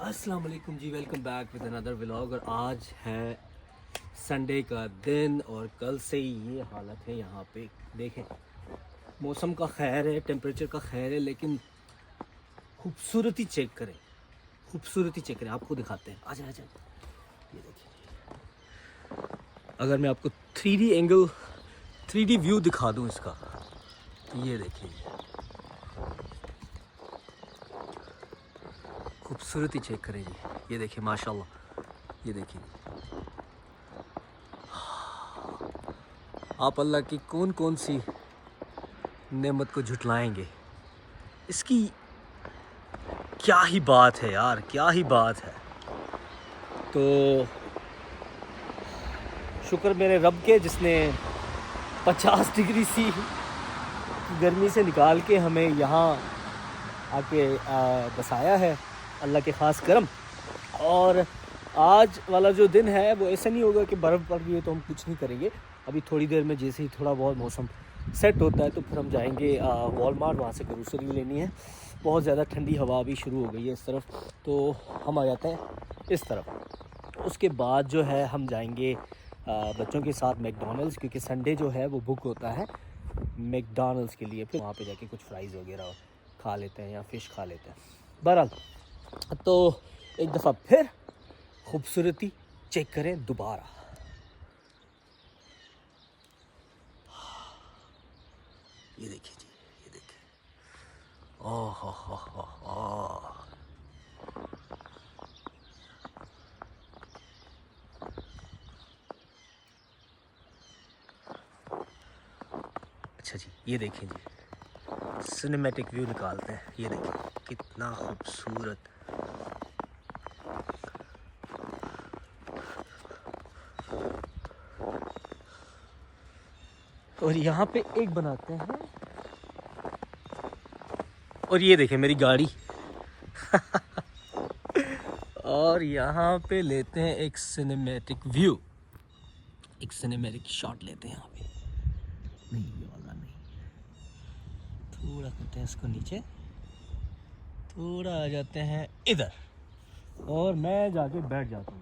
अस्सलाम वालेकुम जी, welcome back with another vlog. और आज है संडे का दिन और कल से ही ये हालत है यहाँ पे। देखें, मौसम का खैर है, टेम्परेचर का खैर है, लेकिन खूबसूरती चेक करें, खूबसूरती चेक करें। आपको दिखाते हैं, आजा आजा। ये देखिए, अगर मैं आपको 3D एंगल 3D व्यू दिखा दूँ इसका, तो ये देखिए, खूबसूरती चेक करें जी। ये देखिए माशाल्लाह, ये देखिए। आप अल्लाह की कौन कौन सी नेमत को झुटलाएंगे। इसकी क्या ही बात है यार, क्या ही बात है। तो शुक्र मेरे रब के, जिसने 50 डिग्री सी गर्मी से निकाल के हमें यहाँ आके बसाया है। अल्लाह के ख़ास करम। और आज वाला जो दिन है वो ऐसा नहीं होगा कि बर्फ़ पड़ रही है तो हम कुछ नहीं करेंगे। अभी थोड़ी देर में जैसे ही थोड़ा बहुत मौसम सेट होता है तो फिर हम जाएंगे वॉलमार्ट, वहाँ से ग्रोसरी लेनी है। बहुत ज़्यादा ठंडी हवा भी शुरू हो गई है इस तरफ, तो हम आ जाते हैं इस तरफ। उसके बाद जो है हम जाएंगे बच्चों के साथ मैकडॉनल्ड्स, क्योंकि संडे जो है वो बुक होता है मैकडॉनल्ड्स के लिए। फिर वहाँ पे जाके कुछ फ्राइज़ वगैरह खा लेते हैं या फ़िश खा लेते हैं। बहरहाल, तो एक दफ़ा फिर खूबसूरती चेक करें दोबारा। ये देखिए जी, ये देखिए। ओह हो। अच्छा जी, ये देखें जी, सिनेमैटिक व्यू निकालते हैं। ये देखिए कितना खूबसूरत। और यहाँ पे एक बनाते हैं, और ये देखें मेरी गाड़ी। और यहाँ पे लेते हैं एक सिनेमैटिक व्यू, एक सिनेमैटिक शॉट लेते हैं यहाँ पे। नहीं, ये वाला नहीं, थोड़ा करते हैं इसको नीचे, थोड़ा आ जाते हैं इधर, और मैं जाके बैठ जाता हूँ।